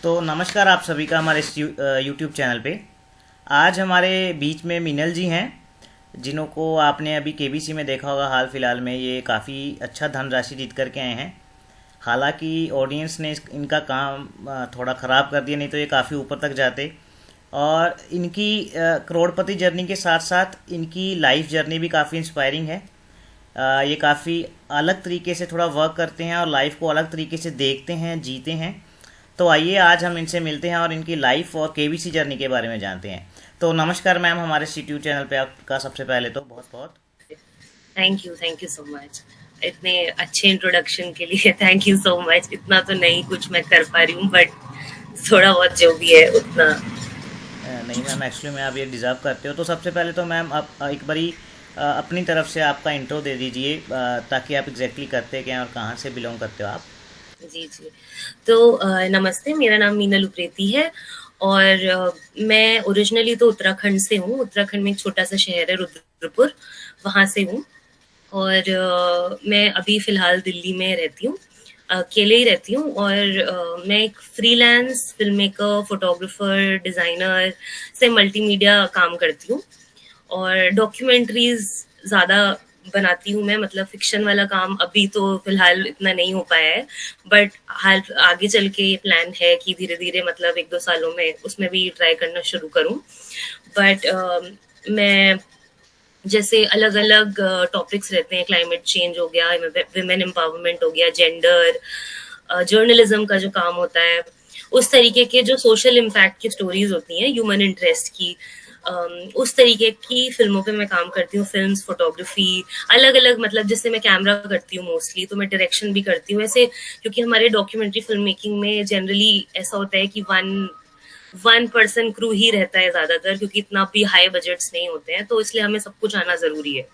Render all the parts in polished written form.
तो नमस्कार आप सभी का हमारे इस यूट्यूब चैनल पे। आज हमारे बीच में मीनल जी हैं, जिन्हों को आपने अभी केबीसी में देखा होगा। हाल फिलहाल में ये काफ़ी अच्छा धनराशि जीत करके आए हैं। हालांकि ऑडियंस ने इनका काम थोड़ा ख़राब कर दिया, नहीं तो ये काफ़ी ऊपर तक जाते। और इनकी करोड़पति जर्नी के साथ साथ इनकी लाइफ जर्नी भी काफ़ी इंस्पायरिंग है। ये काफ़ी अलग तरीके से थोड़ा वर्क करते हैं और लाइफ को अलग तरीके से देखते हैं, जीते हैं। तो आइए आज हम इनसे मिलते हैं और इनकी लाइफ और केबीसी जर्नी के बारे में जानते हैं। तो नमस्कार मैम, हमारे यूट्यूब चैनल पे आपका सबसे पहले तो बहुत बहुत थैंक यू सो मच। इतने अच्छे इंट्रोडक्शन के लिए थैंक यू सो मच। इतना तो नहीं कुछ मैं कर पा रही हूँ, बट थोड़ा बहुत जो भी है उतना। नहीं मैम, एक्चुअली मैं आप ये डिज़र्व करते हो। तो सबसे पहले तो मैम आप एक बारी अपनी तरफ से आपका इंट्रो दे दीजिए, ताकि आप एग्जैक्टली करते क्या हैं और कहाँ से बिलोंग करते हो आप। जी जी। तो नमस्ते, मेरा नाम मीनल उप्रेती है और मैं ओरिजिनली तो उत्तराखंड से हूँ। उत्तराखंड में एक छोटा सा शहर है रुद्रपुर, वहाँ से हूँ। और मैं अभी फ़िलहाल दिल्ली में रहती हूँ, अकेले ही रहती हूँ। और मैं एक freelance film maker, photographer, designer से मल्टीमीडिया काम करती हूँ। और डॉक्यूमेंट्रीज़ ज़्यादा बनाती हूँ मैं, मतलब फ़िक्शन वाला काम अभी तो फ़िलहाल इतना नहीं हो पाया है, बट हाल आगे चल के ये प्लान है कि धीरे-धीरे मतलब 1-2 सालों में उसमें भी ट्राई करना शुरू करूँ। बट मैं जैसे अलग-अलग टॉपिक्स रहते हैं, क्लाइमेट चेंज हो गया, विमेन एम्पावरमेंट हो गया, जेंडर, जर्नलिज्म का जो काम होता है, उस तरीके के जो सोशल इम्पैक्ट की स्टोरीज होती हैं, ह्यूमन इंटरेस्ट की, उस तरीके की फिल्मों पे मैं काम करती हूँ। फिल्म्स, फोटोग्राफी, अलग-अलग, मतलब जैसे मैं कैमरा करती हूँ मोस्टली, तो मैं डायरेक्शन भी करती हूँ ऐसे। क्योंकि हमारे डॉक्यूमेंट्री फिल्म मेकिंग में जनरली ऐसा होता है कि वन पर्सन क्रू ही रहता है ज्यादातर, क्योंकि इतना भी हाई बजट्स नहीं होते हैं, तो इसलिए हमें सब कुछ आना जरूरी है।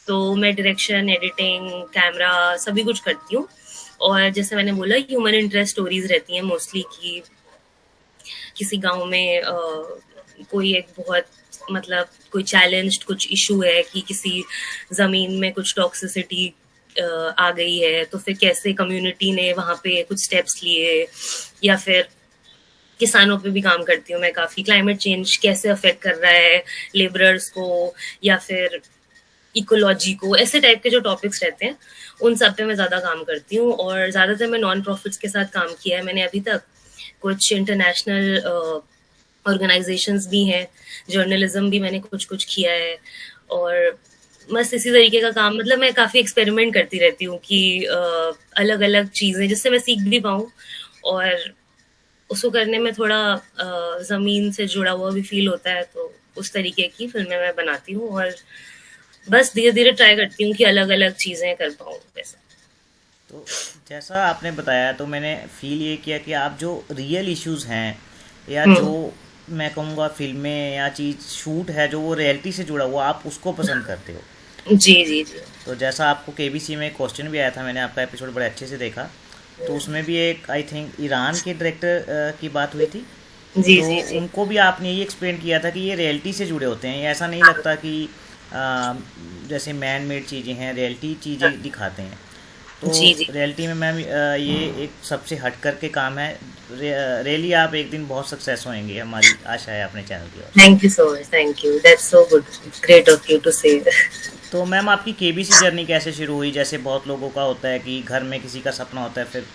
तो मैं डायरेक्शन, एडिटिंग, कैमरा सभी कुछ करती हूँ। और जैसे मैंने बोला, ह्यूमन इंटरेस्ट स्टोरीज रहती हैं मोस्टली, कि किसी गांव में कोई एक बहुत, मतलब कोई चैलेंज्ड कुछ इशू है कि किसी जमीन में कुछ टॉक्सिसिटी आ गई है, तो फिर कैसे कम्युनिटी ने वहाँ पे कुछ स्टेप्स लिए। या फिर किसानों पे भी काम करती हूँ मैं काफ़ी, क्लाइमेट चेंज कैसे अफेक्ट कर रहा है लेबरर्स को, या फिर इकोलॉजी को, ऐसे टाइप के जो टॉपिक्स रहते हैं उन सब पे मैं ज़्यादा काम करती हूँ। और ज़्यादातर मैं नॉन प्रॉफिट्स के साथ काम किया है मैंने अभी तक। कुछ इंटरनेशनल ऑर्गेनाइजेशंस भी हैं, जर्नलिज्म भी मैंने कुछ कुछ किया है। और बस इसी तरीके का काम, मतलब मैं काफ़ी एक्सपेरिमेंट करती रहती हूँ कि अलग अलग चीज़ें जिससे मैं सीख भी पाऊँ, और उसको करने में थोड़ा ज़मीन से जुड़ा हुआ भी फील होता है। तो उस तरीके की फिल्में मैं बनाती हूँ, और बस धीरे-धीरे ट्राई करती हूँ कि अलग-अलग चीज़ें कर पाऊँ वैसे। तो जैसा आपने बताया, तो मैंने फील ये किया कि आप जो रियल इश्यूज हैं, या जो हुँ। मैं कहूँगा फिल्में या चीज़ शूट है जो वो रियलिटी से जुड़ा हुआ, आप उसको पसंद करते हो। जी, जी, जी। तो जैसा आपको केबीसी में क्वेश्चन भी आया था, मैंने आपका एपिसोड बड़े अच्छे से देखा। तो उसमें भी एक आई थिंक ईरान के डायरेक्टर की बात हुई थी। जी, तो जी, जी। उनको भी आपने ये एक्सप्लेन किया था कि ये रियलिटी से जुड़े होते हैं। ये ऐसा नहीं लगता कि अ, जैसे मैन मेड चीज़ें हैं, रियलिटी चीज़ें दिखाते हैं। तो जी, जी। रियलिटी में मैम ये एक सबसे हट कर के काम है। रियली आप एक दिन बहुत सक्सेस होंगे, हमारी आशा है अपने चैनल की ओर से। Thank you so much, thank you. That's so good, great of you to say. तो मैम आपकी केबीसी जर्नी कैसे शुरू हुई? जैसे बहुत लोगों का होता है कि घर में किसी का सपना होता है, फिर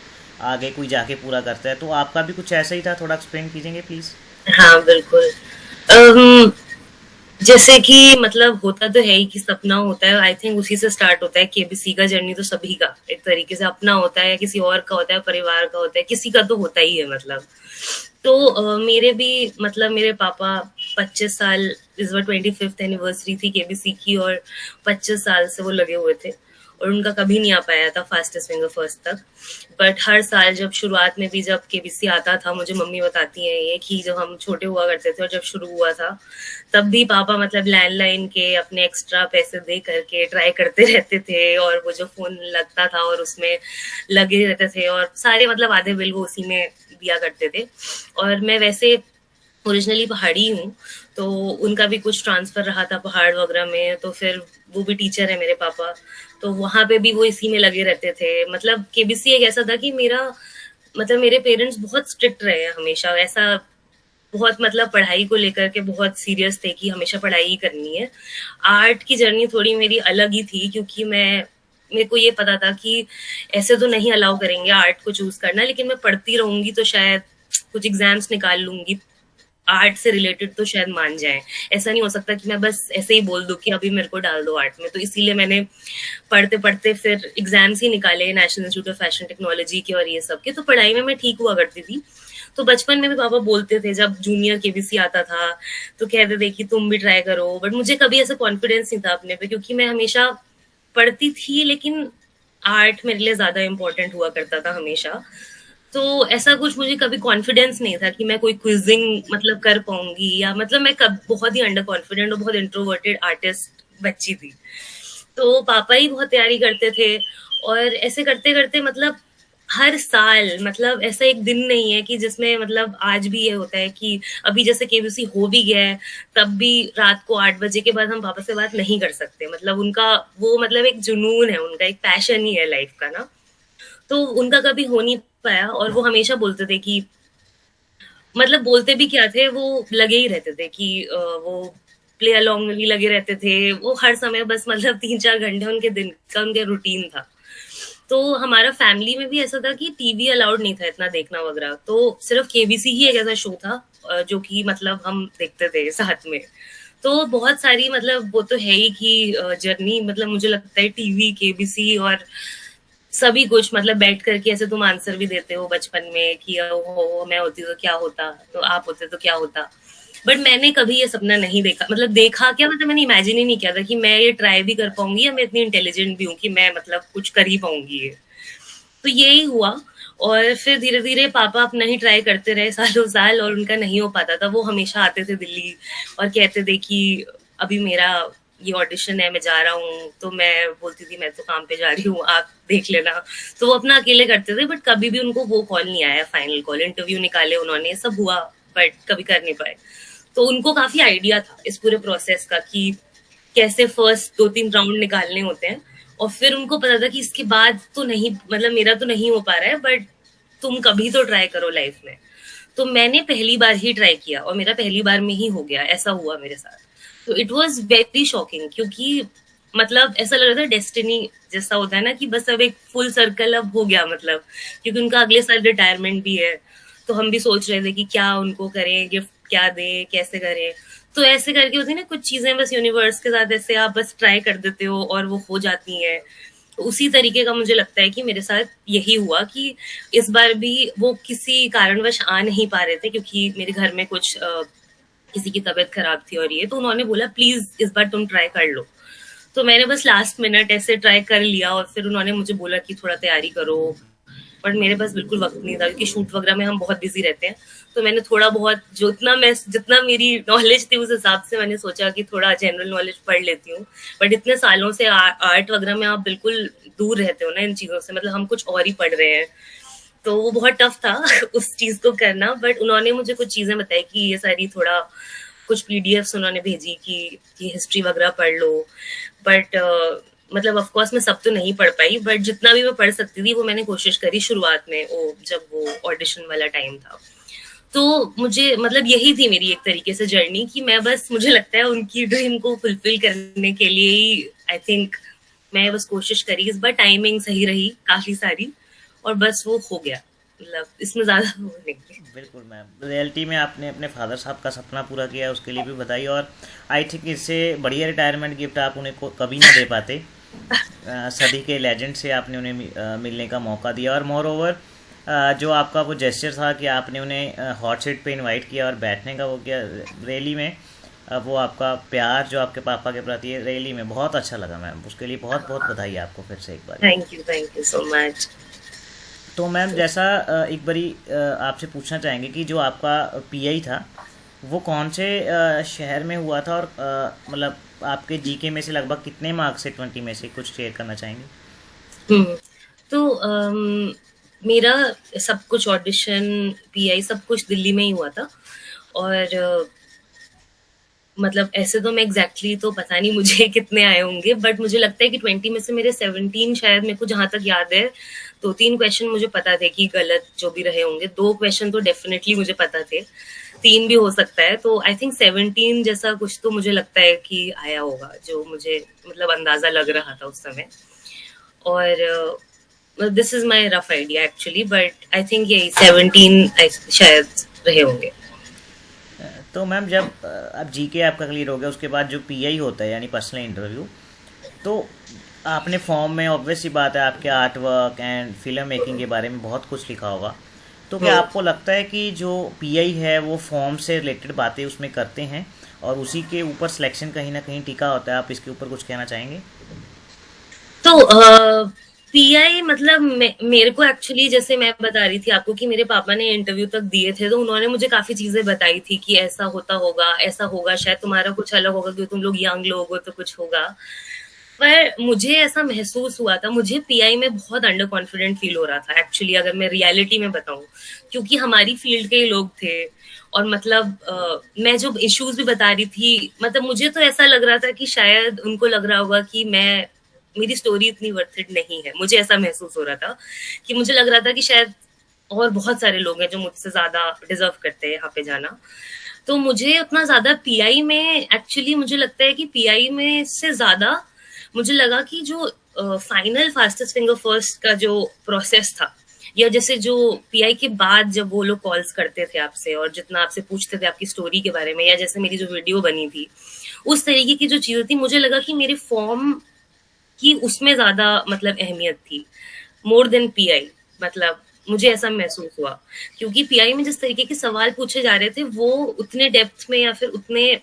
आगे कोई जाके पूरा करता है। तो आपका भी कुछ ऐसा ही था? थोड़ा एक्सप्लेन कीजिएंगे प्लीज़। हाँ, बिल्कुल। अम, जैसे कि मतलब होता तो है ही कि सपना होता है, आई थिंक उसी से स्टार्ट होता है। केबीसी का जर्नी तो सभी का एक तरीके से अपना होता है, किसी और का होता है, परिवार का होता है, किसी का तो होता ही है मतलब। तो मेरे भी, मतलब मेरे पापा 25 साल, इस बार 25th एनिवर्सरी थी केबीसी की, और 25 साल से वो लगे हुए थे। और उनका कभी नहीं आ पाया था फास्टेस्ट फिंगर फर्स्ट तक। बट हर साल जब शुरुआत में भी जब केबीसी आता था, मुझे मम्मी बताती हैं ये कि जब हम छोटे हुआ करते थे और जब शुरू हुआ था, तब भी पापा मतलब लैंडलाइन के अपने एक्स्ट्रा पैसे दे करके ट्राई करते रहते थे। और वो जो फोन लगता था और उसमें लगे रहते थे, और सारे मतलब आधे बिल वो उसी में दिया करते थे। और मैं वैसे ओरिजिनली पहाड़ी हूँ, तो उनका भी कुछ ट्रांसफर रहा था पहाड़ वगैरह में, तो फिर वो भी टीचर है मेरे पापा, तो वहाँ पे भी वो इसी में लगे रहते थे। मतलब केबीसी एक ऐसा था कि मेरा मतलब मेरे पेरेंट्स बहुत स्ट्रिक्ट रहे हैं हमेशा, ऐसा बहुत मतलब पढ़ाई को लेकर के बहुत सीरियस थे कि हमेशा पढ़ाई ही करनी है। आर्ट की जर्नी थोड़ी मेरी अलग ही थी, क्योंकि मेरे को ये पता था कि ऐसे तो नहीं अलाउ करेंगे आर्ट को चूज करना, लेकिन मैं पढ़ती रहूंगी तो शायद कुछ एग्जाम्स निकाल लूंगी आर्ट से रिलेटेड तो शायद मान जाए। ऐसा नहीं हो सकता कि मैं बस ऐसे ही बोल दूं कि अभी मेरे को डाल दो आर्ट में। तो इसीलिए मैंने पढ़ते पढ़ते फिर एग्जाम्स ही निकाले national institute of fashion technology के और ये सब के। तो पढ़ाई में मैं ठीक हुआ करती थी। तो बचपन में भी पापा बोलते थे, जब जूनियर केबीसी आता था तो कहते थे कि तुम भी ट्राई करो, बट मुझे कभी ऐसा कॉन्फिडेंस नहीं था अपने पे, क्योंकि मैं हमेशा पढ़ती थी लेकिन आर्ट मेरे लिए ज्यादा इम्पोर्टेंट हुआ करता था हमेशा। तो ऐसा कुछ मुझे कभी कॉन्फिडेंस नहीं था कि मैं कोई क्विजिंग मतलब कर पाऊंगी, या मतलब मैं कब बहुत ही अंडर कॉन्फिडेंट और बहुत इंट्रोवर्टेड आर्टिस्ट बच्ची थी। तो पापा ही बहुत तैयारी करते थे, और ऐसे करते करते मतलब हर साल, मतलब ऐसा एक दिन नहीं है कि जिसमें, मतलब आज भी ये होता है कि अभी जैसे केबीसी हो भी गया है, तब भी रात को 8 बजे के बाद हम पापा से बात नहीं कर सकते। मतलब उनका वो मतलब एक जुनून है, उनका एक पैशन ही है लाइफ का ना। तो उनका कभी हो नहीं पाया, और वो हमेशा बोलते थे कि, मतलब बोलते भी क्या थे, वो लगे ही रहते थे कि वो प्ले अलोंग में भी लगे रहते थे। वो हर समय बस मतलब 3-4 घंटे उनके दिन का उनका रूटीन था। तो हमारा फैमिली में भी ऐसा था कि टीवी अलाउड नहीं था इतना देखना वगैरह, तो सिर्फ केबीसी ही एक ऐसा शो था जो कि मतलब हम देखते थे साथ में। तो बहुत सारी, मतलब वो तो है ही कि जर्नी, मतलब मुझे लगता है टीवी, केबीसी और सभी कुछ, मतलब बैठ करके ऐसे तुम आंसर भी देते हो बचपन में कि हो मैं होती तो क्या होता, तो आप होते तो क्या होता। बट मैंने कभी ये सपना नहीं देखा, मतलब देखा क्या, मतलब मैंने इमेजिन ही नहीं किया था कि मैं ये ट्राई भी कर पाऊंगी, या मैं इतनी इंटेलिजेंट भी हूँ कि मैं मतलब कुछ कर ही पाऊंगी ये। तो यही हुआ। और फिर धीरे धीरे पापा अपना ही ट्राई करते रहे सालों साल, और उनका नहीं हो पाता था। वो हमेशा आते थे दिल्ली और कहते थे कि अभी मेरा ये ऑडिशन है, मैं जा रहा हूँ। तो मैं बोलती थी मैं तो काम पे जा रही हूँ, आप देख लेना। तो वो अपना अकेले करते थे, बट कभी भी उनको वो कॉल नहीं आया फाइनल कॉल। इंटरव्यू निकाले उन्होंने, सब हुआ, बट कभी कर नहीं पाए। तो उनको काफी आइडिया था इस पूरे प्रोसेस का कि कैसे फर्स्ट 2-3 राउंड निकालने होते हैं। और फिर उनको पता था कि इसके बाद तो नहीं, मतलब मेरा तो नहीं हो पा रहा है, बट तुम कभी तो ट्राई करो लाइफ में। तो मैंने पहली बार ही ट्राई किया और मेरा पहली बार में ही हो गया, ऐसा हुआ मेरे साथ। तो इट वॉज वेरी शॉकिंग, क्योंकि मतलब ऐसा लग रहा था डेस्टिनी जैसा होता है ना, कि बस अब एक फुल सर्कल अब हो गया, मतलब क्योंकि उनका अगले साल रिटायरमेंट भी है। तो हम भी सोच रहे थे कि क्या उनको करें, गिफ्ट क्या दें, कैसे करें। तो ऐसे करके होती है ना कुछ चीजें, बस यूनिवर्स के साथ ऐसे आप बस ट्राई कर देते हो और वो हो जाती हैं। तो उसी तरीके का मुझे लगता है कि मेरे साथ यही हुआ कि इस बार भी वो किसी कारणवश आ नहीं पा रहे थे, क्योंकि मेरे घर में कुछ किसी की तबीयत खराब थी और ये, तो उन्होंने बोला प्लीज इस बार तुम ट्राई कर लो। तो मैंने बस लास्ट मिनट ऐसे ट्राई कर लिया, और फिर उन्होंने मुझे बोला कि थोड़ा तैयारी करो। बट मेरे पास बिल्कुल वक्त नहीं था, क्योंकि शूट वगैरह में हम बहुत बिजी रहते हैं। तो मैंने थोड़ा बहुत जितना मेरी नॉलेज थी उस हिसाब से मैंने सोचा कि थोड़ा जनरल नॉलेज पढ़ लेती हूँ। बट इतने सालों से आर्ट वगैरह में आप बिल्कुल दूर रहते हो ना इन चीजों से, मतलब हम कुछ और ही पढ़ रहे हैं। तो वो बहुत टफ था उस चीज को करना। बट उन्होंने मुझे कुछ चीजें बताई कि ये सारी थोड़ा कुछ पीडीएफ उन्होंने भेजी कि ये हिस्ट्री वगैरह पढ़ लो। बट मतलब ऑफ कोर्स मैं सब तो नहीं पढ़ पाई, बट जितना भी मैं पढ़ सकती थी वो मैंने कोशिश करी शुरुआत में, वो जब वो ऑडिशन वाला टाइम था। तो मुझे मतलब यही थी मेरी एक तरीके से जर्नी, कि मैं बस, मुझे लगता है उनकी ड्रीम को फुलफिल करने के लिए ही आई थिंक मैं बस कोशिश करी। इस बार टाइमिंग सही रही काफी सारी, और बस वो हो गया, मतलब इसमें ज्यादा वो नहीं है। बिल्कुल मैम, रियलिटी में आपने अपने फादर साहब का सपना पूरा किया है, उसके लिए भी बधाई। और आई थिंक इससे बढ़िया रिटायरमेंट गिफ्ट आप उन्हें कभी ना दे पाते। सदी के लेजेंड से आपने उन्हें मिलने का मौका दिया, और मोर ओवर जो आपका वो जेस्चर था कि आपने उन्हें हॉट सीट पे इनवाइट किया और बैठने का वो किया रैली में, वो आपका प्यार जो आपके पापा के प्रति है रैली में, बहुत अच्छा लगा मैम। उसके लिए बहुत बहुत बधाई आपको फिर से एक बार। Thank you so much. तो मैम जैसा एक बारी आपसे पूछना चाहेंगे कि जो आपका पीआई था वो कौन से शहर में हुआ था, और मतलब आपके जीके में से लगभग कितने मार्क्स से 20 में से कुछ शेयर करना चाहेंगे? तो मेरा सब कुछ ऑडिशन, पीआई सब कुछ दिल्ली में ही हुआ था। और मतलब ऐसे तो मैं एग्जैक्टली तो पता नहीं मुझे कितने आए होंगे, बट मुझे लगता है कि 20 में से मेरे 17 शायद, मेरे को जहां तक याद है 2-3 क्वेश्चन मुझे पता थे कि गलत जो भी रहे होंगे, 2 क्वेश्चन तो डेफिनेटली मुझे पता थे, 3 भी हो सकता है, तो आई थिंक 17 जैसा कुछ तो मुझे लगता है कि आया होगा, जो मुझे मतलब अंदाजा लग रहा था उस समय। और this is my rough idea actually, but I think यही 17 शायद रहे होंगे। तो मैम जब अब जीके आपका क्लियर हो गया, उसके बाद जो पीआई होता है यानी पर्सनल इंटरव्यू, तो आपने फॉर्म में ऑब्वियस सी बात है आपके art work and film making के बारे में बहुत कुछ लिखा होगा। तो क्या हम्म। आपको लगता है कि जो पीआई है वो फॉर्म से रिलेटेड बातें उसमें करते हैं और उसी के ऊपर सिलेक्शन कहीं ना कहीं टिका होता है? आप इसके ऊपर कुछ कहना चाहेंगे? तो पीआई मतलब मेरे को एक्चुअली, जैसे मैं बता रही थी आपको कि मेरे पापा ने इंटरव्यू तक दिए थे, तो उन्होंने मुझे काफी चीजें बताई थी कि ऐसा होता होगा, ऐसा होगा, शायद तुम्हारा कुछ अलग होगा क्योंकि तुम लोग यंग लोग हो तो कुछ होगा। पर मुझे ऐसा महसूस हुआ था, मुझे पीआई में बहुत अंडर कॉन्फिडेंट फील हो रहा था एक्चुअली, अगर मैं रियलिटी में बताऊं, क्योंकि हमारी फील्ड के ही लोग थे। और मतलब मैं जो इश्यूज भी बता रही थी, मतलब मुझे तो ऐसा लग रहा था कि शायद उनको लग रहा होगा कि मैं, मेरी स्टोरी इतनी वर्थ इट नहीं है, मुझे ऐसा महसूस हो रहा था कि मुझे लग रहा था कि शायद और बहुत सारे लोग हैं जो मुझसे ज्यादा डिजर्व करते हैं यहाँ पे जाना। तो मुझे उतना ज्यादा पीआई में एक्चुअली, मुझे लगता है कि पीआई में से ज्यादा मुझे लगा कि जो फाइनल फास्टेस्ट फिंगर फर्स्ट का जो प्रोसेस था, या जैसे जो पीआई के बाद जब वो लोग कॉल्स करते थे आपसे और जितना आपसे पूछते थे आपकी स्टोरी के बारे में, या जैसे मेरी जो वीडियो बनी थी, उस तरीके की जो चीजें थी, मुझे लगा कि मेरे फॉर्म की उसमें ज्यादा मतलब अहमियत थी, मोर देन पीआई। मतलब मुझे ऐसा महसूस हुआ, क्योंकि पीआई में जिस तरीके के सवाल पूछे जा रहे थे वो उतने डेप्थ में, या फिर उतने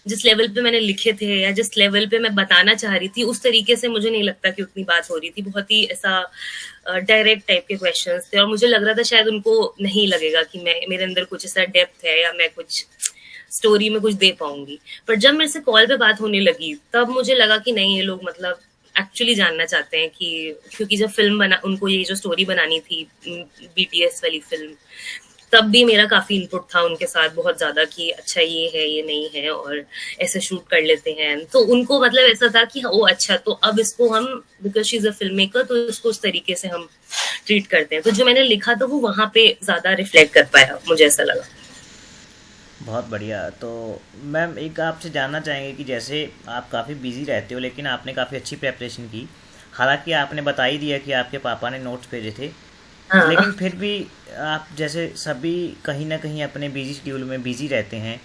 जिस लेवल पे मैंने लिखे थे या जिस लेवल पे मैं बताना चाह रही थी, उस तरीके से मुझे नहीं लगता कि उतनी बात हो रही थी। बहुत ही ऐसा डायरेक्ट टाइप के क्वेश्चंस थे और मुझे लग रहा था शायद उनको नहीं लगेगा कि मैं, मेरे अंदर कुछ ऐसा डेप्थ है या मैं कुछ स्टोरी में कुछ दे पाऊंगी। पर जब मेरे से कॉल पे बात होने लगी, तब मुझे लगा कि नहीं, ये लोग मतलब एक्चुअली जानना चाहते हैं कि, क्योंकि जब फिल्म बना, उनको ये जो स्टोरी बनानी थी बीटीएस वाली फिल्म, तब भी मेरा काफी इनपुट था उनके साथ बहुत ज्यादा कि अच्छा ये है, ये नहीं है, और ऐसे शूट कर लेते हैं। तो उनको मतलब ऐसा था कि वो अच्छा, तो अब इसको हम, because she is a film maker, तो इसको उस तरीके से हम ट्रीट करते हैं। तो जो मैंने लिखा था वो वहां पे ज्यादा रिफ्लेक्ट कर पाया, मुझे ऐसा लगा। बहुत बढ़िया। तो मैम एक आपसे जानना चाहेंगे कि जैसे आप काफ़ी बिजी रहते हो लेकिन आपने काफ़ी अच्छी प्रेपरेशन की, हालांकि आपने बता ही दिया कि आपके पापा ने नोट्स भेजे थे, लेकिन हाँ। फिर भी आप जैसे सभी कहीं ना कहीं अपने बिजी शेड्यूल में बिजी रहते हैं,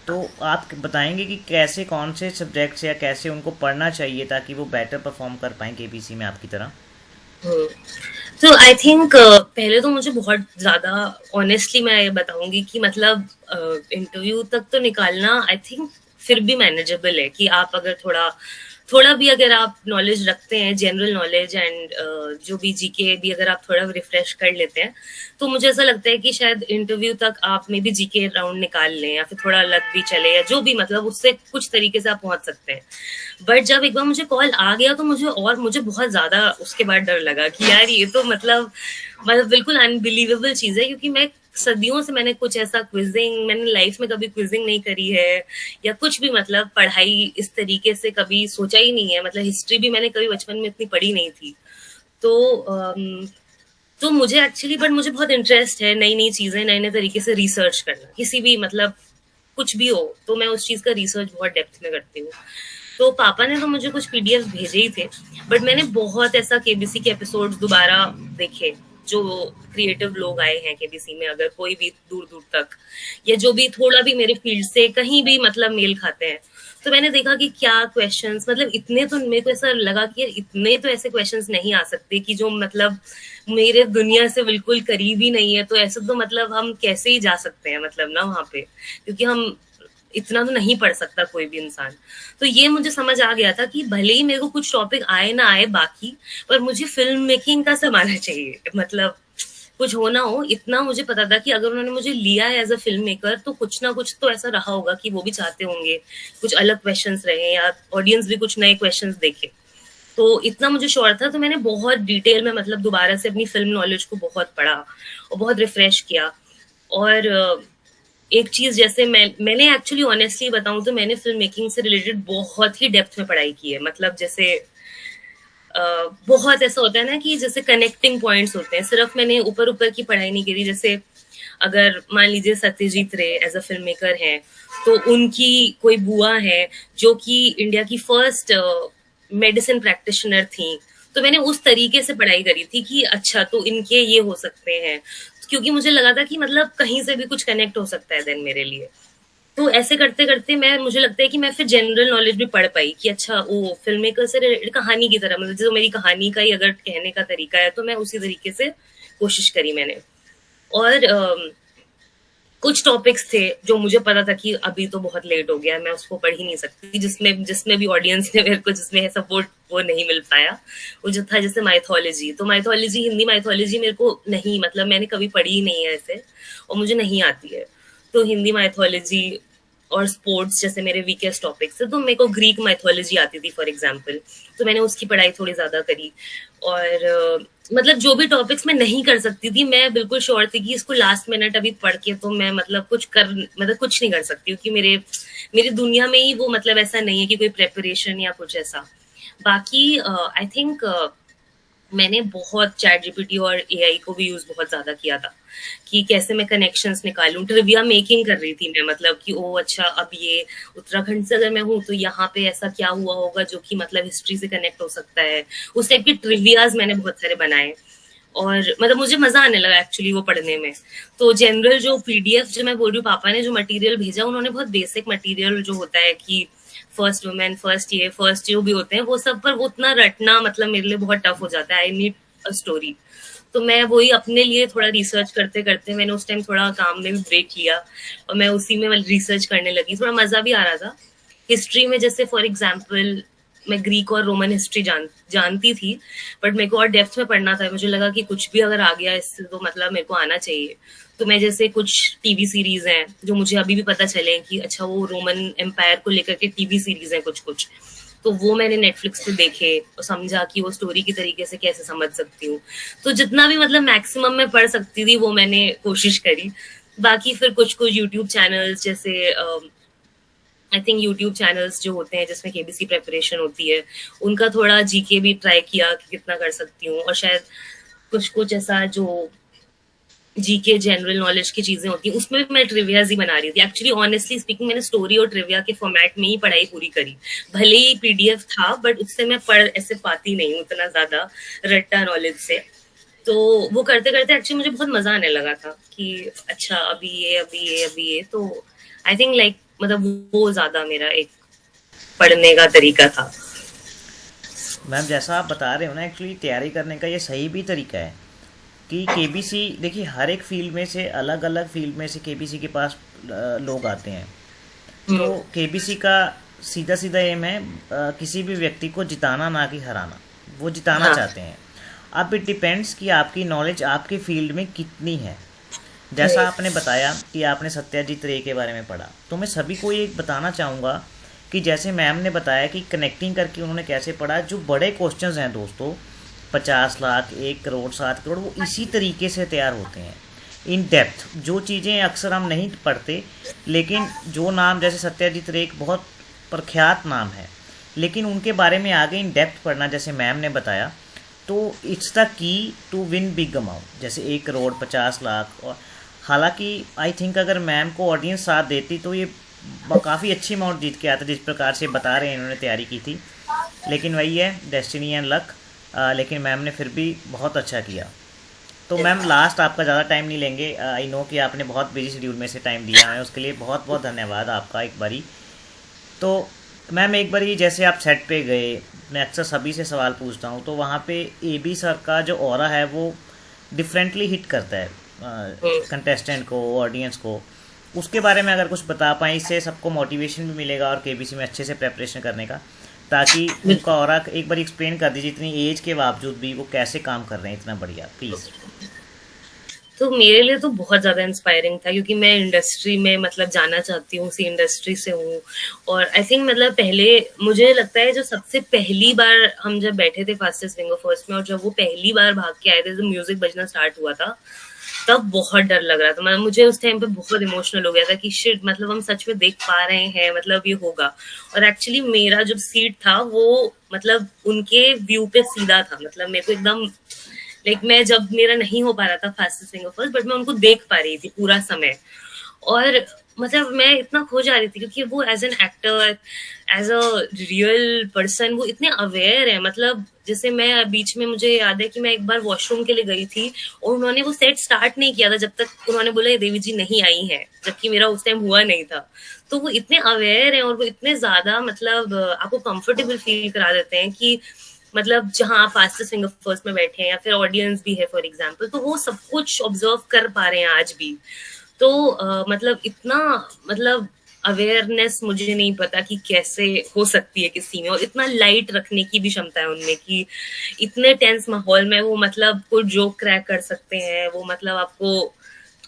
तो आप बताएंगे कि कैसे, कौन से सब्जेक्ट्स या कैसे उनको पढ़ना चाहिए ताकि वो बेटर परफॉर्म कर पाएँ केबीसी में आपकी तरह? हम्म। तो आई थिंक पहले तो मुझे बहुत ज्यादा, ऑनेस्टली मैं ये बताऊंगी कि मतलब इंटरव्यू तक तो निकालना आई थिंक फिर भी मैनेजेबल है, कि आप अगर थोड़ा थोड़ा भी अगर आप नॉलेज रखते हैं, जनरल नॉलेज एंड जो भी जीके भी अगर आप थोड़ा रिफ्रेश कर लेते हैं, तो मुझे ऐसा लगता है कि शायद इंटरव्यू तक आप में भी जीके राउंड निकाल लें, या फिर थोड़ा लक भी चले, या जो भी, मतलब उससे कुछ तरीके से आप पहुंच सकते हैं। बट जब एक बार मुझे कॉल आ गया, तो मुझे बहुत ज्यादा उसके बाद डर लगा कि यार ये तो मतलब बिल्कुल अनबिलीवेबल चीज है, क्योंकि मैं सदियों से, मैंने कुछ ऐसा क्विजिंग, मैंने लाइफ में कभी क्विजिंग नहीं करी है, या कुछ भी मतलब पढ़ाई इस तरीके से कभी सोचा ही नहीं है, मतलब हिस्ट्री भी मैंने कभी बचपन में इतनी पढ़ी नहीं थी। तो तो मुझे एक्चुअली, बट मुझे बहुत इंटरेस्ट है नई नई चीजें, नए नए तरीके से रिसर्च करना, किसी भी मतलब कुछ भी हो, तो मैं उस चीज का रिसर्च बहुत डेप्थ में करती हूँ। तो पापा ने तो मुझे कुछ पीडीएफ भेजे ही थे, बट मैंने बहुत ऐसा केबीसी के एपिसोड्स दोबारा देखे, जो क्रिएटिव लोग आए हैं केबीसी में, अगर कोई भी दूर दूर तक, या जो भी थोड़ा भी मेरे फील्ड से कहीं भी मतलब मेल खाते हैं, तो मैंने देखा कि क्या क्वेश्चंस, मतलब इतने, तो मेरे को ऐसा लगा कि यार इतने तो ऐसे क्वेश्चंस नहीं आ सकते कि जो मतलब मेरे दुनिया से बिल्कुल करीब ही नहीं है, तो ऐसे तो मतलब हम कैसे ही जा सकते हैं मतलब ना वहां पे, क्योंकि हम इतना तो नहीं पढ़ सकता कोई भी इंसान। तो ये मुझे समझ आ गया था कि भले ही मेरे को कुछ टॉपिक आए ना आए बाकी, पर मुझे फिल्म मेकिंग का सब आना चाहिए, मतलब कुछ हो ना हो, इतना मुझे पता था कि अगर उन्होंने मुझे लिया है एज अ फिल्म मेकर, तो कुछ ना कुछ तो ऐसा रहा होगा कि वो भी चाहते होंगे कुछ अलग क्वेश्चंस रहे, या ऑडियंस भी कुछ नए क्वेश्चंस देखे। तो इतना मुझे श्योर था, तो मैंने बहुत डिटेल में मतलब दोबारा से अपनी फिल्म नॉलेज को बहुत पढ़ा और बहुत रिफ्रेश किया। और एक चीज, जैसे मैंने एक्चुअली ऑनेस्टली बताऊं तो मैंने फिल्म मेकिंग से रिलेटेड बहुत ही डेप्थ में पढ़ाई की है, मतलब जैसे बहुत ऐसा होता है ना कि जैसे कनेक्टिंग पॉइंट्स होते हैं, सिर्फ मैंने ऊपर ऊपर की पढ़ाई नहीं करी। जैसे अगर मान लीजिए सत्यजीत रे एज अ फिल्म मेकर हैं, तो उनकी कोई बुआ है जो कि इंडिया की फर्स्ट मेडिसिन प्रैक्टिशनर थी, तो मैंने उस तरीके से पढ़ाई करी थी कि अच्छा तो इनके ये हो सकते हैं, क्योंकि मुझे लगा था कि मतलब कहीं से भी कुछ कनेक्ट हो सकता है देन मेरे लिए। तो ऐसे करते करते मैं, मुझे लगता है कि मैं फिर जनरल नॉलेज भी पढ़ पाई कि अच्छा वो फिल्म मेकर से related कहानी की तरह, मतलब जो मेरी कहानी का ही अगर कहने का तरीका है तो मैं उसी तरीके से कोशिश करी मैंने। और कुछ टॉपिक्स थे जो मुझे पता था कि अभी तो बहुत लेट हो गया है, मैं उसको पढ़ ही नहीं सकती, जिसमें जिसमें भी ऑडियंस ने मेरे को जिसमें सपोर्ट वो नहीं मिल पाया। वो जो था जैसे माइथोलॉजी, तो माइथोलॉजी, हिंदी माइथोलॉजी मेरे को नहीं, मतलब मैंने कभी पढ़ी ही नहीं है ऐसे, और मुझे नहीं आती है। तो हिंदी माइथोलॉजी और स्पोर्ट्स जैसे मेरे वीकेस्ट टॉपिक्स थे, तो मेरे को ग्रीक माइथोलॉजी आती थी फॉर एग्जाम्पल, तो मैंने उसकी पढ़ाई थोड़ी ज्यादा करी। और मतलब जो भी टॉपिक्स मैं नहीं कर सकती थी, मैं बिल्कुल श्योर थी कि इसको लास्ट मिनट अभी पढ़ के तो मैं मतलब कुछ नहीं कर सकती, क्योंकि मेरी दुनिया में ही वो मतलब ऐसा नहीं है कि कोई प्रेपरेशन या कुछ ऐसा। बाकी आई थिंक मैंने बहुत चैट जीपीटी और एआई को भी यूज बहुत ज्यादा किया था कि कैसे मैं कनेक्शंस निकालूं। ट्रिविया मेकिंग कर रही थी मैं, मतलब कि ओ अच्छा, अब ये उत्तराखंड से अगर मैं हूँ तो यहाँ पे ऐसा क्या हुआ होगा जो कि मतलब हिस्ट्री से कनेक्ट हो सकता है। उस टाइप के ट्रिवियाज मैंने बहुत सारे बनाए, और मतलब मुझे मजा आने लगा एक्चुअली वो पढ़ने में। तो जनरल जो पीडीएफ जो मैं बोल रही हूँ, पापा ने जो मटेरियल भेजा, उन्होंने बहुत बेसिक मटेरियल जो होता है कि फर्स्ट वुमेन, फर्स्ट जो भी होते हैं वो सब, पर वो उतना रटना मतलब मेरे लिए बहुत टफ हो जाता है। I need a story. तो मैं वही अपने लिए थोड़ा रिसर्च करते करते, मैंने उस टाइम थोड़ा काम में भी ब्रेक लिया और मैं उसी में रिसर्च करने लगी। थोड़ा मजा भी आ रहा था। हिस्ट्री में जैसे फॉर एग्जाम्पल मैं ग्रीक और रोमन हिस्ट्री जानती थी, बट मेरे को और डेप्थ में पढ़ना था। मुझे लगा कि कुछ भी अगर आ गया इससे तो मतलब मेरे को आना चाहिए। तो मैं जैसे कुछ टीवी सीरीज हैं जो मुझे अभी भी पता चले कि अच्छा वो रोमन एम्पायर को लेकर के टीवी सीरीज हैं कुछ कुछ, तो वो मैंने नेटफ्लिक्स पे देखे और समझा कि वो स्टोरी की तरीके से कैसे समझ सकती हूँ। तो जितना भी मतलब मैक्सिमम मैं पढ़ सकती थी वो मैंने कोशिश करी। बाकी फिर कुछ कुछ यूट्यूब चैनल्स जैसे आई थिंक यूट्यूब चैनल्स जो होते हैं जिसमें केबीसी प्रेपरेशन होती है, उनका थोड़ा जीके भी ट्राई किया कि कितना कर सकती हूँ। और शायद कुछ कुछ ऐसा जो जीके जनरल नॉलेज की चीजें होती हैं उसमें भी मैं ट्रिवियाज ही बना रही थी। एक्चुअली ऑनेस्टली स्पीकिंग मैंने स्टोरी और ट्रिविया के फॉर्मेट में ही पढ़ाई पूरी करी। भले ही पीडीएफ था बट उससे मैं पढ़ ऐसे पाती नहीं हूँ उतना ज्यादा रट्टा नॉलेज से। तो वो करते करते एक्चुअली मुझे बहुत मजा आने लगा था कि अच्छा अभी ये तो आई थिंक लाइक मतलब वो ज्यादा मेरा एक पढ़ने का तरीका था। मैम जैसा आप बता रहे हो ना, एक्चुअली तैयारी करने का ये सही भी तरीका है कि केबीसी, देखिए हर एक फील्ड में से, अलग अलग फील्ड में से केबीसी के पास लोग आते हैं। तो केबीसी का सीधा सीधा एम है किसी भी व्यक्ति को जिताना, ना कि हराना। वो जिताना हाँ। चाहते हैं। अब इट डिपेंड्स कि आपकी नॉलेज आपके फील्ड में कितनी है। जैसा आपने बताया कि आपने सत्याजीत रे के बारे में पढ़ा, तो मैं सभी को ये बताना चाहूँगा कि जैसे मैम ने बताया कि कनेक्टिंग करके उन्होंने कैसे पढ़ा। जो बड़े क्वेश्चंस हैं दोस्तों, 50 लाख, 1 करोड़, 7 करोड़, वो इसी तरीके से तैयार होते हैं इन डेप्थ। जो चीज़ें अक्सर हम नहीं पढ़ते, लेकिन जो नाम जैसे सत्याजीत रे एक बहुत प्रख्यात नाम है, लेकिन उनके बारे में आगे इन डेप्थ पढ़ना जैसे मैम ने बताया, तो it's the key to win big amount. जैसे 1 करोड़, 50 लाख। और हालांकि आई थिंक अगर मैम को ऑडियंस साथ देती तो ये काफ़ी अच्छी अमाउंट जीत के आता, जिस प्रकार से बता रहे हैं इन्होंने तैयारी की थी। लेकिन वही है, डेस्टिनी एंड लक। लेकिन मैम ने फिर भी बहुत अच्छा किया। तो मैम लास्ट आपका ज़्यादा टाइम नहीं लेंगे। आई नो कि आपने बहुत बिजी शेड्यूल में से टाइम दिया है, उसके लिए बहुत बहुत धन्यवाद आपका एक बारी। तो मैम एक बारी जैसे आप सेट पे गए, मैं अक्सर सभी से सवाल पूछता हूँ, तो वहाँ पे एबी सर का जो ऑरा है वो डिफरेंटली हिट करता है कंटेस्टेंट को, ऑडियंस को। उसके बारे में अगर कुछ बता पाएँ, इससे सबको मोटिवेशन भी मिलेगा और केबीसी में अच्छे से प्रेपरेशन करने का, ताकि उनका ऑरा एक बार एक्सप्लेन कर दीजिए, इतनी एज के बावजूद भी वो कैसे काम कर रहे हैं इतना बढ़िया, प्लीज़। तो मेरे लिए तो बहुत ज्यादा इंस्पायरिंग था, क्योंकि मैं इंडस्ट्री में मतलब जाना चाहती हूँ, उसी इंडस्ट्री से हूँ। और आई थिंक मतलब पहले मुझे लगता है जो सबसे पहली बार हम जब बैठे थे फास्टेस्ट फिंगर फर्स्ट में, और जब वो पहली बार भाग के आए थे, जब म्यूजिक बजना स्टार्ट हुआ था, तब बहुत डर लग रहा था, मतलब मुझे उस टाइम पे बहुत इमोशनल हो गया था कि शिट, मतलब हम सच में देख पा रहे हैं, मतलब ये होगा। और एक्चुअली मेरा जो सीट था वो मतलब उनके व्यू पे सीधा था, मतलब मेरे को एकदम लाइक मैं जब मेरा नहीं हो पा रहा था फास्टेस्ट सिंगर फर्स्ट, बट मैं उनको देख पा रही थी पूरा समय। और मतलब मैं इतना खो जा रही थी क्योंकि वो as an actor, as a real person वो इतने अवेयर है। मतलब जैसे मैं बीच में, मुझे याद है कि मैं एक बार वॉशरूम के लिए गई थी और उन्होंने वो सेट स्टार्ट नहीं किया था जब तक उन्होंने बोला ये देवी जी नहीं आई है, जबकि मेरा उस टाइम हुआ नहीं था। तो वो इतने अवेयर है और वो इतने ज्यादा मतलब आपको कंफर्टेबल फील करा देते हैं कि मतलब जहाँ आप फास्टेस्ट सिंगर फर्स्ट में बैठे हैं या फिर ऑडियंस भी है फॉर एग्जाम्पल, तो वो सब कुछ ऑब्जर्व कर पा रहे हैं आज भी। तो मतलब इतना मतलब अवेयरनेस मुझे नहीं पता कि कैसे हो सकती है किसी में, और इतना लाइट रखने की भी क्षमता है उनमें कि इतने टेंस माहौल में वो मतलब कोई जोक क्रैक कर सकते हैं, वो मतलब आपको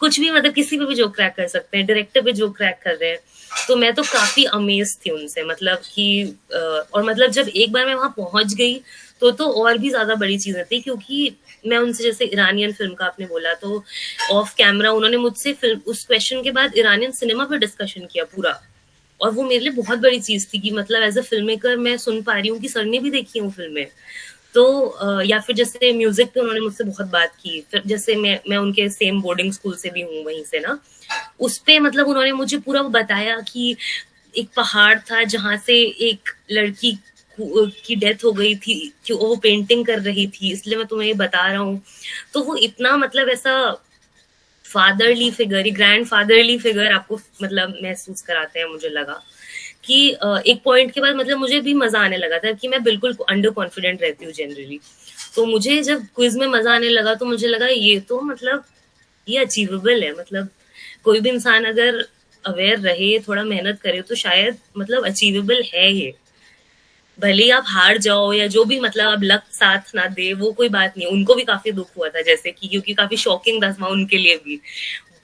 कुछ भी, मतलब किसी पे भी जोक क्रैक कर सकते हैं, डायरेक्टर पे जोक क्रैक कर रहे हैं। तो मैं तो काफी अमेज थी उनसे, मतलब कि और मतलब जब एक बार मैं वहां पहुंच गई तो और भी ज्यादा बड़ी चीजें थी, क्योंकि मैं उनसे, जैसे ईरानियन फिल्म का आपने बोला, तो ऑफ कैमरा उन्होंने मुझसे फिल्म उस क्वेश्चन के बाद ईरानियन सिनेमा पे डिस्कशन किया पूरा। और वो मेरे लिए बहुत बड़ी चीज थी कि मतलब एज अ फिल्म मेकर मैं सुन पा रही हूँ कि सर ने भी देखी हूँ फिल्में। तो या फिर जैसे म्यूजिक पे उन्होंने मुझसे बहुत बात की, फिर जैसे मैं उनके सेम बोर्डिंग स्कूल से भी हूँ वहीं से ना, उस पे मतलब उन्होंने मुझे पूरा बताया कि एक पहाड़ था जहां से एक लड़की की डेथ हो गई थी कि वो पेंटिंग कर रही थी, इसलिए मैं तुम्हें ये बता रहा हूँ। तो वो इतना मतलब ऐसा fatherly figure, grand fatherly figure आपको मतलब महसूस कराते हैं, मुझे लगा कि एक पॉइंट के बाद मतलब मुझे भी मजा आने लगा था कि मैं बिल्कुल अंडर कॉन्फिडेंट रहती हूँ जनरली। तो मुझे जब क्विज में मजा आने लगा तो मुझे लगा ये तो मतलब ये अचीवेबल है, मतलब कोई भी इंसान अगर अवेयर रहे, थोड़ा मेहनत करे, तो शायद मतलब अचीवेबल है ये। भले ही आप हार जाओ या जो भी, मतलब अब लक साथ ना दे वो कोई बात नहीं, उनको भी काफी दुख हुआ था जैसे कि, क्योंकि काफी शॉकिंग था उनके लिए भी।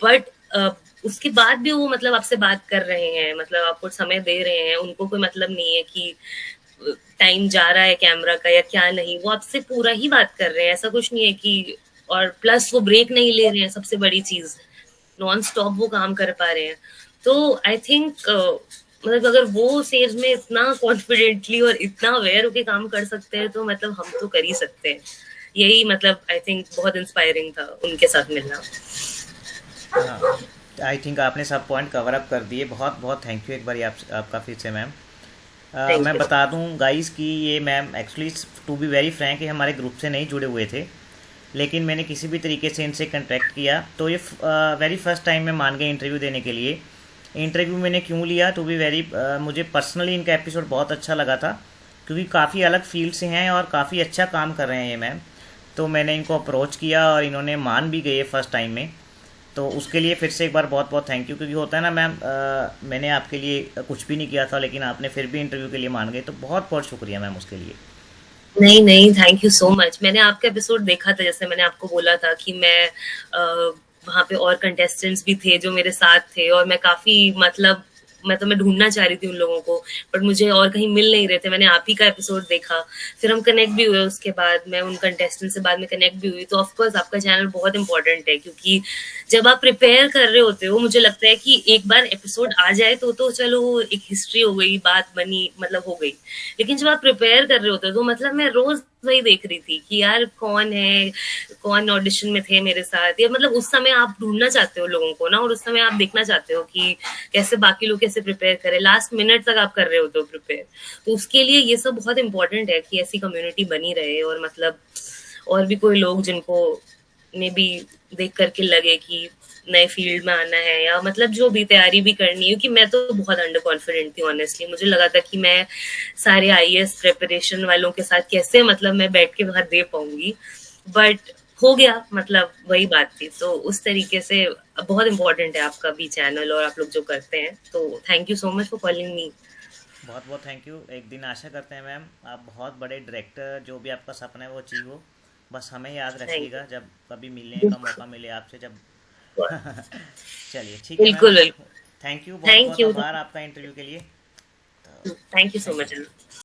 बट उसके बाद भी वो मतलब आपसे बात कर रहे हैं, मतलब आपको समय दे रहे हैं, उनको कोई मतलब नहीं है कि टाइम जा रहा है कैमरा का या क्या नहीं, वो आपसे पूरा ही बात कर रहे हैं, ऐसा कुछ नहीं है कि। और प्लस वो ब्रेक नहीं ले रहे हैं, सबसे बड़ी चीज, नॉन स्टॉप वो काम कर पा रहे हैं। तो आई थिंक मतलब अगर वो स्टेज में इतना कॉन्फिडेंटली और इतना अवेयर होके काम कर सकते हैं तो मतलब हम तो कर ही सकते हैं। यही मतलब आई थिंक बहुत इंस्पायरिंग था उनके साथ मिलना। हाँ, आई थिंक आपने सब पॉइंट कवर अप कर दिए। बहुत बहुत थैंक यू एक बार आपका फिर से मैम। थैंक मैं यू। बता दूं गाइस कि ये ma'am actually, to be very frank, ये हमारे ग्रुप से नहीं जुड़े हुए थे, लेकिन मैंने किसी भी तरीके से इनसे कंटेक्ट किया तो ये वेरी फर्स्ट टाइम में मान गए इंटरव्यू देने के लिए। इंटरव्यू मैंने क्यों लिया, टू बी वेरी, मुझे पर्सनली इनका एपिसोड बहुत अच्छा लगा था, क्योंकि काफ़ी अलग फील्ड से हैं और काफ़ी अच्छा काम कर रहे हैं ये मैम। तो मैंने इनको अप्रोच किया और इन्होंने मान भी गए फर्स्ट टाइम में। तो उसके लिए फिर से एक बार बहुत बहुत थैंक यू, क्योंकि होता है ना मैम, मैंने आपके लिए कुछ भी नहीं किया था लेकिन आपने फिर भी इंटरव्यू के लिए मान गए, तो बहुत बहुत शुक्रिया मैम उसके लिए। नहीं नहीं, थैंक यू सो मच। मैंने आपका एपिसोड देखा था, जैसे मैंने आपको बोला था कि मैं वहां पे और कंटेस्टेंट्स भी थे जो मेरे साथ थे, और मैं काफी मतलब मैं ढूंढना चाह रही थी उन लोगों को, बट मुझे और कहीं मिल नहीं रहे थे। मैंने आप ही का एपिसोड देखा, फिर हम कनेक्ट भी हुए, उसके बाद मैं उन कंटेस्टेंट से बाद में कनेक्ट भी हुई। तो ऑफकोर्स आपका चैनल बहुत इंपॉर्टेंट है, क्योंकि जब आप प्रिपेयर कर रहे होते हो, मुझे लगता है कि एक बार एपिसोड आ जाए तो चलो एक हिस्ट्री हो गई, बात बनी, मतलब हो गई। लेकिन जब आप प्रिपेयर कर रहे होते हो तो मतलब मैं रोज वही देख रही थी कि यार कौन है, कौन ऑडिशन में थे मेरे साथ, या मतलब उस समय आप ढूंढना चाहते हो लोगों को ना, और उस समय आप देखना चाहते हो कि कैसे बाकी लोग कैसे प्रिपेयर करें, लास्ट मिनट तक आप कर रहे होते हो प्रिपेयर। तो उसके लिए ये सब बहुत इंपॉर्टेंट है कि ऐसी कम्युनिटी बनी रहे, और मतलब और भी कोई लोग जिनको में भी देख करके लगे कि नए फील्ड में आना है, या मतलब जो भी तैयारी भी करनी है, क्योंकि मैं तो बहुत अंडर कॉन्फिडेंट थी ऑनेस्टली। मुझे लगा था कि मैं सारे आईएएस प्रिपरेशन वालों के साथ कैसे मतलब मैं बैठ के वहां दे पाऊंगी, बट हो गया, मतलब वही बात थी। तो उस तरीके से बहुत इंपॉर्टेंट है आपका भी चैनल और आप लोग जो करते हैं, तो thank you so much for calling me. बहुत बहुत थैंक यू। एक दिन आशा करते हैं मैम आप बहुत बड़े डायरेक्टर, जो भी आपका सपना है वो अचीव हो। बस हमें याद थैंक रखिएगा जब कभी मिलने का यू। मौका मिले आपसे, जब चलिए ठीक है मैम। बिल्कुल बिल्कुल। थैंक यू, बहुत थैंक बहुत यू। आभार आपका इंटरव्यू के लिए। तो thank you so thank much. You.